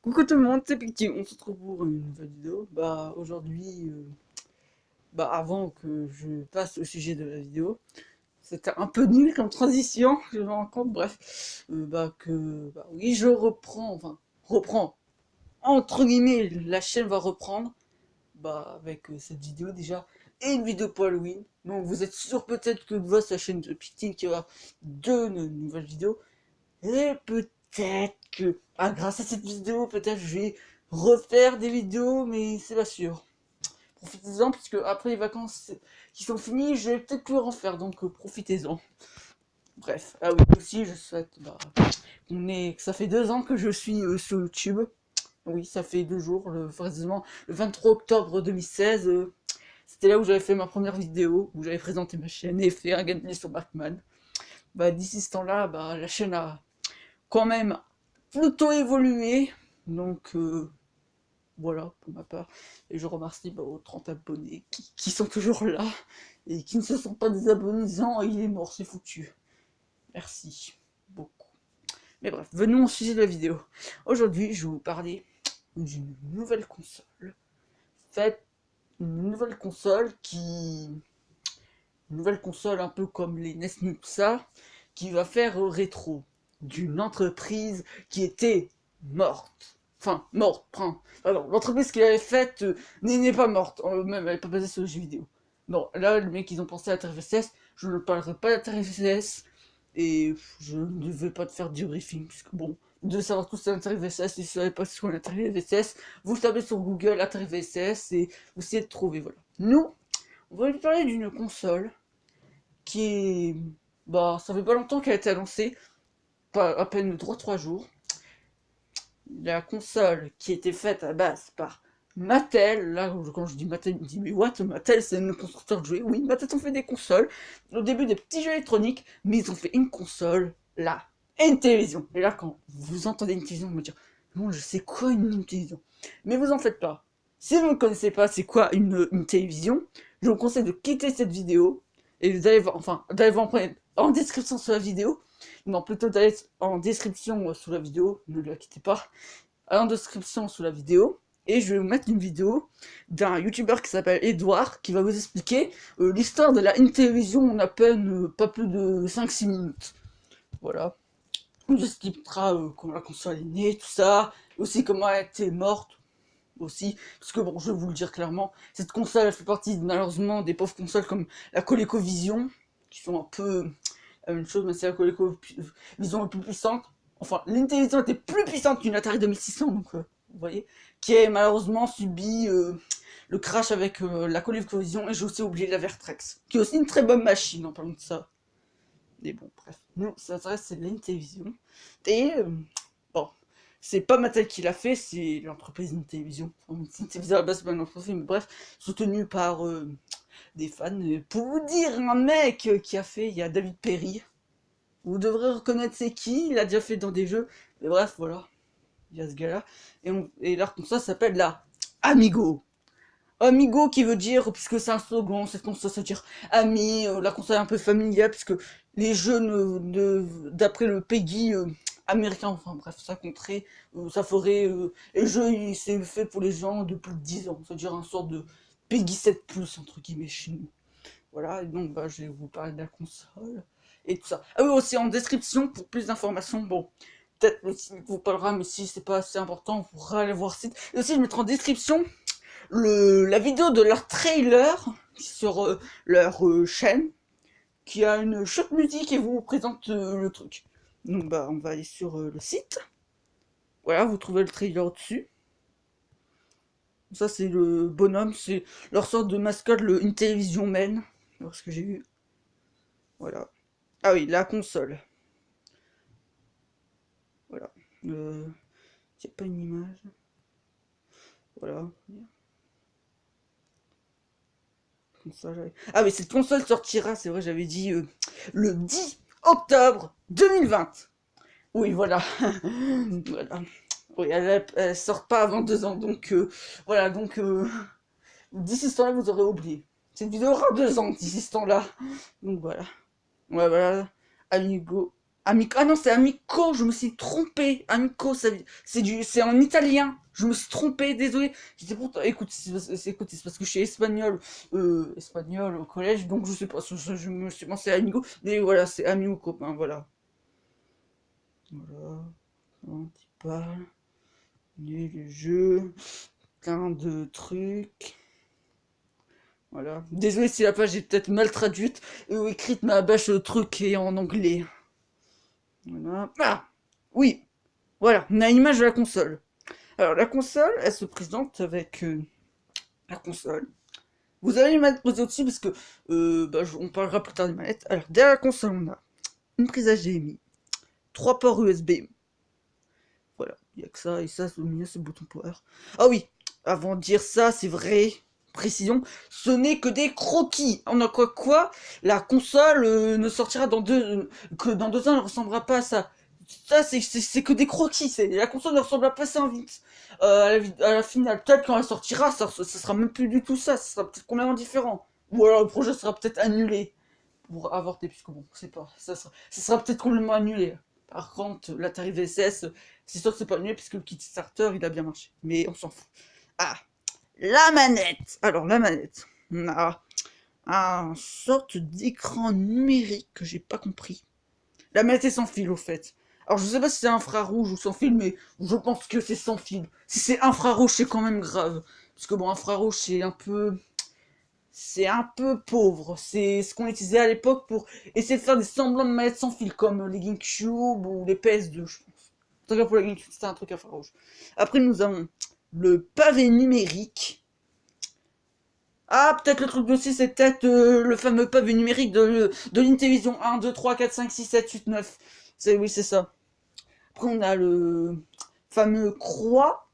Coucou tout le monde, c'est Picti, on se retrouve pour une nouvelle vidéo. Aujourd'hui, avant que je passe au sujet de la vidéo, c'était un peu nul comme transition, je me rends compte, bref. Oui, je reprends, reprends, entre guillemets, la chaîne va reprendre, avec cette vidéo déjà, et une vidéo pour Halloween. Donc vous êtes sûr peut-être que grâce à la chaîne de Picti qui aura deux nouvelles vidéos. Et peut-être que, grâce à cette vidéo, peut-être je vais refaire des vidéos, mais c'est pas sûr. Profitez-en, puisque après les vacances qui sont finies, je vais peut-être plus en faire, donc profitez-en. Bref, ah oui, aussi je souhaite, que ça fait 2 ans que je suis sur YouTube. Oui, ça fait 2 jours, précisément le 23 octobre 2016. C'était là où j'avais fait ma première vidéo, où j'avais présenté ma chaîne et fait un gameplay sur Batman. D'ici ce temps-là, la chaîne a quand même plutôt évolué. Donc voilà pour ma part. Et je remercie aux 30 abonnés qui sont toujours là et qui ne se sont pas désabonnés en disant il est mort, c'est foutu. Merci beaucoup. Mais bref, venons au sujet de la vidéo. Aujourd'hui, je vais vous parler d'une nouvelle console. Faite une nouvelle console Une nouvelle console un peu comme les NES tout ça, qui va faire rétro. D'une entreprise qui était morte. Enfin, morte, alors, l'entreprise qu'il avait faite n'est pas morte, même elle n'est pas basée sur les jeux vidéo. Bon, là, le mec, ils ont pensé à la TRVSS, je ne parlerai pas de la TRVSS, et je ne vais pas te faire du briefing, puisque bon, de savoir tout ça l'intérêt VSS, si vous ne savez pas ce qu'on l'intérêt VSS, vous tapez sur Google intérêt VSS et vous essayez de trouver, voilà. Nous, on va lui parler d'une console qui est... ça fait pas longtemps qu'elle a été annoncée, pas à peine 3 jours. La console qui était faite à base par Mattel, là quand je dis Mattel, je me dis mais what, Mattel c'est un constructeur de jouets, oui, Mattel ont fait des consoles, au début des petits jeux électroniques, mais ils ont fait une console, là, et une télévision. Et là quand vous entendez une télévision, vous me dire, non je sais quoi une télévision. Mais vous en faites pas. Si vous ne connaissez pas c'est quoi une télévision, je vous conseille de quitter cette vidéo, et d'aller voir en description sur la vidéo, non, plutôt d'aller en description sous la vidéo, ne la quittez pas, en description sous la vidéo, et je vais vous mettre une vidéo d'un youtubeur qui s'appelle Edouard, qui va vous expliquer l'histoire de la Intellivision en à peine pas plus de 5-6 minutes. Voilà. Il vous expliquera comment la console est née, tout ça, aussi comment elle a été morte, aussi, parce que bon, je vais vous le dire clairement, cette console elle fait partie malheureusement des pauvres consoles comme la ColecoVision, qui sont un peu la même chose, mais c'est la ColecoVision la plus puissante. Enfin, l'Intellivision était plus puissante qu'une Atari 2600, donc vous voyez, qui a malheureusement subi le crash avec la ColecoVision, et j'ai aussi oublié la Vertrex, qui est aussi une très bonne machine en parlant de ça. Mais bon, bref, nous, ça reste c'est l'Intellivision. Et bon, c'est pas Mattel qui l'a fait, c'est l'entreprise Intellivision. Enfin, Intellivision à la base, c'est pas une entreprise, mais bref, soutenue par des fans. Et pour vous dire, un mec qui a fait, il y a David Perry. Vous devrez reconnaître c'est qui, il a déjà fait dans des jeux. Mais bref, voilà, il y a ce gars-là. Et leur console s'appelle la Amigo. Amigo qui veut dire, puisque c'est un slogan, cette console, ça veut dire ami, la console est un peu familiale, puisque les jeux d'après le PEGI américain, enfin bref, ça compterait, ça ferait, les jeux, c'est fait pour les gens de plus de 10 ans, c'est-à-dire un sort de PEGI 7+, entre guillemets, chez nous. Voilà, et donc je vais vous parler de la console, et tout ça. Ah oui, aussi en description, pour plus d'informations, bon, peut-être le site vous parlera, mais si c'est pas assez important, vous pourrez aller voir le site. Et aussi, je mettrai en description la vidéo de leur trailer sur leur chaîne qui a une chouette musique et vous présente le truc. Donc on va aller sur le site. Voilà, vous trouvez le trailer au-dessus. Ça c'est le bonhomme, c'est leur sorte de mascotte, le Intellivision Man. Alors ce que j'ai vu. Voilà. Ah oui, la console. Voilà. Il n'y a pas une image. Voilà. Ah mais cette console sortira, c'est vrai, j'avais dit le 10 octobre 2020. Oui, voilà. Voilà. Oui, elle sort pas avant 2 ans, donc voilà, donc d'ici ce temps-là, vous aurez oublié. Cette vidéo aura 2 ans d'ici ce temps-là. Donc voilà. Ouais, voilà. Amigo. Amico. Ah non, c'est Amico, je me suis trompé. Amico, c'est en italien. Je me suis trompé, désolé. J'étais pourtant, écoute, c'est parce que je suis espagnol au collège, donc je sais pas, je me suis pensé à Amigo, mais voilà, c'est ami ou copain, voilà. Voilà, un petit parle, les jeux, plein de trucs. Voilà. Désolé si la page est peut-être mal traduite ou écrite, ma bâche le truc est en anglais. Voilà. Ah oui, voilà, on a l'image de la console. Alors la console, elle se présente avec la console. Vous avez les manettes posées au-dessus parce que on parlera plus tard des manettes. Alors derrière la console, on a une prise HDMI, trois ports USB. Voilà, il n'y a que ça et ça au milieu c'est le bouton power. Ah oui, avant de dire ça, c'est vrai. Précision, ce n'est que des croquis. On a quoi. La console ne sortira que dans 2 ans, elle ne ressemblera pas à ça. Ça, c'est que des croquis. La console ne ressemblera pas à ça vite. À la finale, peut-être quand elle sortira, ça sera même plus du tout ça. Ça sera peut-être complètement différent. Ou alors le projet sera peut-être annulé pour avorter, puisque bon, c'est pas. Ça sera peut-être complètement annulé. Par contre, l'Atari VSS, c'est sûr que c'est pas annulé puisque le kit starter il a bien marché. Mais on s'en fout. Ah, la manette. Alors la manette, on a un sorte d'écran numérique que j'ai pas compris. La manette est sans fil au fait. Alors je sais pas si c'est infrarouge ou sans fil, mais je pense que c'est sans fil. Si c'est infrarouge, c'est quand même grave. Parce que bon, infrarouge, c'est un peu pauvre. C'est ce qu'on utilisait à l'époque pour essayer de faire des semblants de manettes sans fil, comme les GameCube ou les PS2, je pense. En tout cas, pour la GameCube, c'était un truc infrarouge. Après, nous avons le pavé numérique. Ah, peut-être le truc aussi, c'est peut-être le fameux pavé numérique de l'Intellivision 1, 2, 3, 4, 5, 6, 7, 8, 9. Oui, c'est ça. Après, on a le fameux croix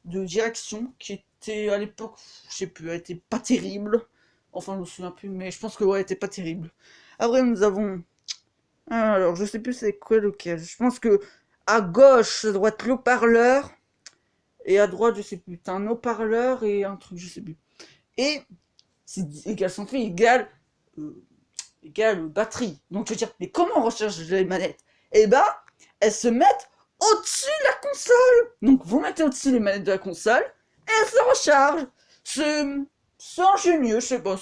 de direction qui était à l'époque, je sais plus, elle était pas terrible. Enfin, je me souviens plus, mais je pense que ouais, elle était pas terrible. Après, nous avons. Alors, je sais plus c'est quoi lequel. Je pense que à gauche, ça doit être l'eau-parleur. Et à droite, je sais plus. T'as un haut-parleur et un truc, je sais plus. Et c'est égal sans fil euh, égale batterie. Donc je veux dire, mais comment on recharge les manettes? Eh ben, elles se mettent au-dessus de la console. Donc vous mettez au-dessus les manettes de la console et elles se rechargent. C'est, c'est ingénieux, je sais pas,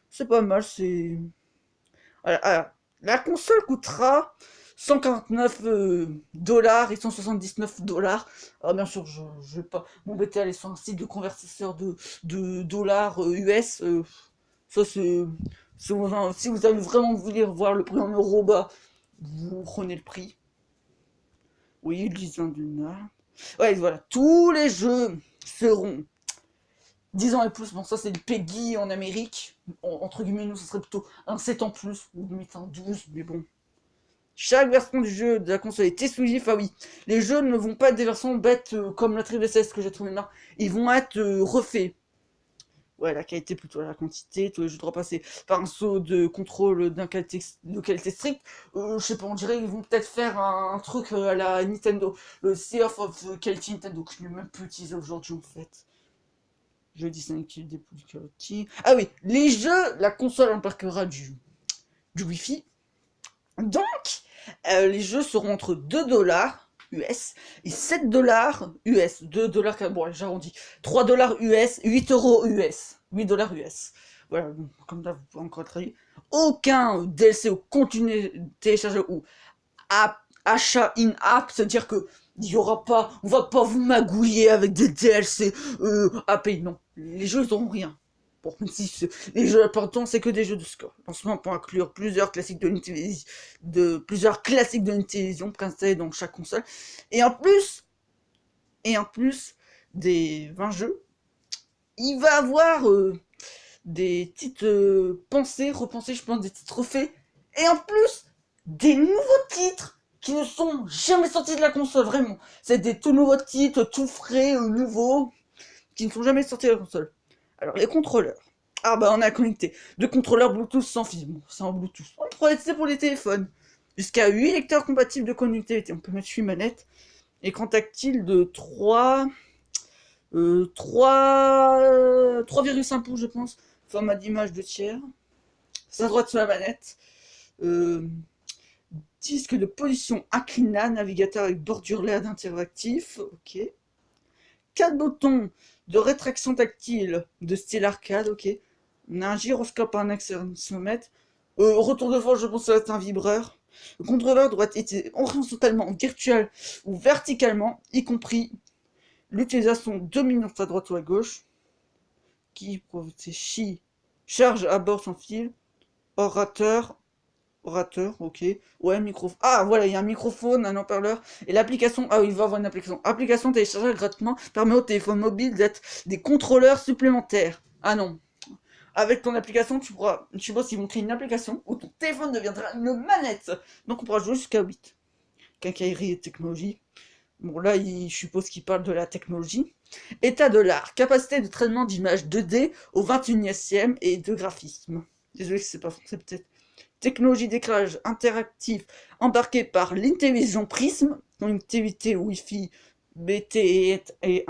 c'est pas mal, c'est. Voilà, alors, la console coûtera 149 dollars et 179 dollars. Alors bien sûr, je vais pas m'embêter à aller sur un site de convertisseur de dollars US. Ça, c'est. Si vous avez vraiment voulu voir le prix en euros, bah, vous prenez le prix. Oui, Lisa Duna. Ouais, voilà. Tous les jeux seront 10 ans et plus. Bon, ça, c'est le PEGI en Amérique. Entre guillemets, nous, ce serait plutôt un 7 ans plus, ou limite un 12, mais bon. Chaque version du jeu de la console est exclusive. Ah oui, les jeux ne vont pas être des versions bêtes comme la Triple SS que j'ai trouvé marre. Ils vont être refaits. Ouais, la qualité plutôt la quantité, tous les jeux doivent passer par un saut de contrôle de qualité stricte. Je sais pas, on dirait qu'ils vont peut-être faire un truc à la Nintendo, le Sea of Quality Nintendo, que je n'ai même plus utilisé aujourd'hui en fait. Je dis ça qui dépôt du quality. Ah oui, les jeux, la console embarquera du Wi-Fi. Donc, les jeux seront entre 2 dollars US et 7 dollars US. 2 dollars, bon, j'arrondis. 3 dollars US, 8 euros US. 8 dollars US. Voilà, comme ça, vous pouvez encore traduire. Aucun DLC ou contenu téléchargé ou achat in-app, c'est-à-dire que il y aura pas, on va pas vous magouiller avec des DLC à payer, non. Les jeux, ils auront rien. Bon, même si les jeux importants, c'est que des jeux de score. Lancement pour inclure plusieurs classiques de Nintendo préinstallés dans chaque console. Et en plus des 20 jeux, il va avoir des petites pensées, repensées, je pense, des titres refaits. Et en plus, des nouveaux titres qui ne sont jamais sortis de la console, vraiment. C'est des tout nouveaux titres, tout frais, nouveaux, qui ne sont jamais sortis de la console. Alors, les contrôleurs. Ah bah, on a connecté 2 contrôleurs Bluetooth sans fil. Bon, c'est en Bluetooth. On pourrait utiliser pour les téléphones. Jusqu'à 8 lecteurs compatibles de connectivité. On peut mettre 8 manettes. Écran tactile de 3,5 pouces, je pense. Format d'image de tiers. C'est à droite sur la manette. Euh, disque de position inclinable, navigateur avec bordure LED interactif, ok. 4 boutons de rétraction tactile de style arcade, ok. On a un gyroscope, un accéléromètre. Retour de force, je pense que ça va être un vibreur. Le contrôleur doit être horizontalement, virtuel ou verticalement, y compris l'utilisation dominante à droite ou à gauche, qui c'est chi, charge à bord sans fil, orateur, ok, ouais, microphone. Ah, voilà, il y a un microphone, un haut-parleur, et l'application, ah oui, il va avoir une application. Application téléchargeable gratuitement, permet au téléphone mobile d'être des contrôleurs supplémentaires. Ah non. Avec ton application, tu pourras, je sais pas s'ils vont créer une application où ton téléphone deviendra une manette. Donc on pourra jouer jusqu'à 8. Quincaillerie et technologie. Bon, là, je suppose qu'il parle de la technologie. État de l'art. Capacité de traitement d'images 2D au 21e et de graphisme. Désolé si c'est pas français, peut-être. Technologie d'éclairage interactif embarquée par l'Intellivision Prism, connectivité Wi-Fi, BT et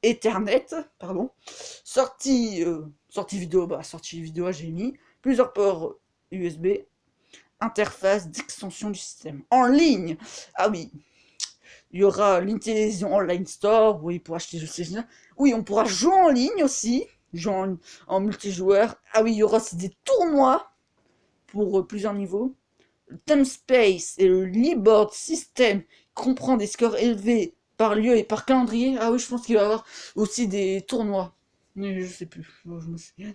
Ethernet, pardon. Sortie vidéo, sortie vidéo HDMI, plusieurs ports USB, interface d'extension du système. En ligne, ah oui, il y aura l'Intellivision Online Store, oui, pour acheter, je sais bien. Oui, on pourra jouer en ligne aussi, jouer en multijoueur. Ah oui, il y aura aussi des tournois pour plusieurs niveaux. Le Time Space et le Leaderboard System comprend des scores élevés par lieu et par calendrier. Ah oui, je pense qu'il va y avoir aussi des tournois. Mais je sais plus, je me souviens.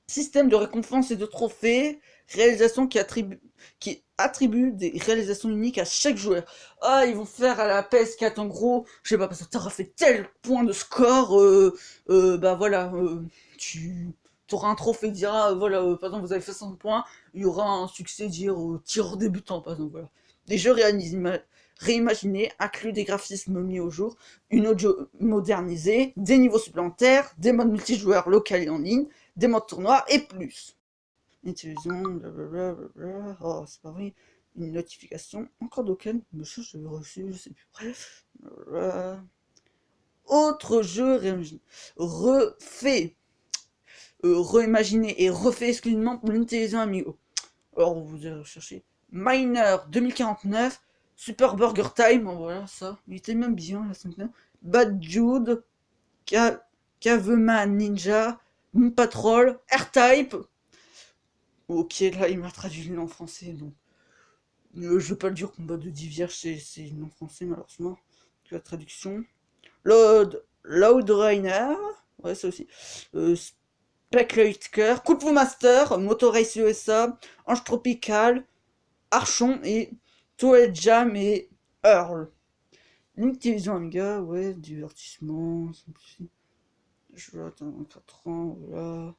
Système de récompense et de trophées, réalisation qui attribue des réalisations uniques à chaque joueur. Ah, ils vont faire à la PS4 en gros, je sais pas, parce que t'auras fait tel point de score, bah voilà, tu auras un trophée qui dira, voilà, par exemple, vous avez fait 100 points, il y aura un succès dire tireur débutant, par exemple, voilà. Des jeux réimaginés, incluent des graphismes mis au jour, une audio modernisée, des niveaux supplémentaires, des modes multijoueurs locaux et en ligne, des modes tournois et plus. Utilisons, blablabla, oh, c'est pas vrai, une notification, encore d'aucun, monsieur, je l'ai reçu, je sais plus, bref. Blablabla. Autre jeu refait, reimaginé et refait exclusivement pour l'Intellivision Amigo. Alors, vous allez rechercher Miner 2049, Super Burger Time, bon, voilà, ça, il était même bien, la semaine. Bad Jude, Caveman Ninja, Moon Patrol, R-Type. Ok, là, il m'a traduit le nom en français, donc. Je vais pas le dire, combat de 10 vierges, c'est le nom français, malheureusement. La traduction. Loud Rainer, ouais, ça aussi. Speculator, Kung Fu Master, Motor Race USA, Ange Tropical, Archon et Toilet Jam et Earl. Link Télévision Amiga, ouais, divertissement, je vais attendre 4 ans, voilà.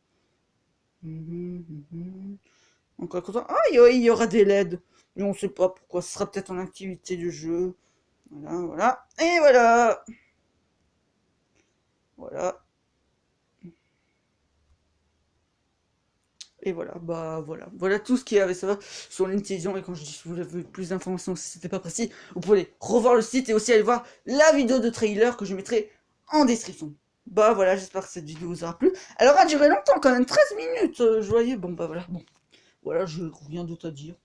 Encore content. Ah, il y aura des LED. Mais on sait pas pourquoi. Ce sera peut-être en activité du jeu. Voilà, voilà. Et voilà. Voilà. Et voilà, bah voilà. Voilà tout ce qu'il y avait à savoir sur l'Intellivision. Et quand je dis si vous avez plus d'informations, si c'était pas précis, vous pouvez aller revoir le site et aussi aller voir la vidéo de trailer que je mettrai en description. Bah voilà, j'espère que cette vidéo vous aura plu. Elle aura duré longtemps quand même, 13 minutes, je voyais. Bon bah voilà, bon. Voilà, je rien d'autre à dire.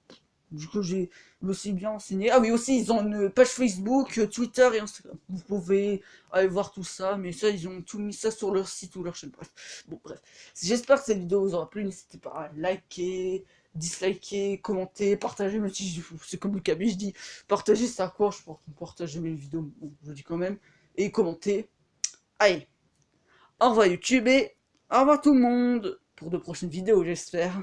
Du coup, je me suis bien enseigné. Ah oui, aussi, ils ont une page Facebook, Twitter et Instagram. Vous pouvez aller voir tout ça, mais ça, ils ont tout mis ça sur leur site ou leur chaîne. Bref, bon, bref. J'espère que cette vidéo vous aura plu. N'hésitez pas à liker, disliker, commenter, partager. Même si c'est comme le cabis, je dis partager, c'est à quoi je porte partager mes vidéos. Bon, je dis quand même. Et commenter. Allez, au revoir YouTube et au revoir tout le monde pour de prochaines vidéos, j'espère.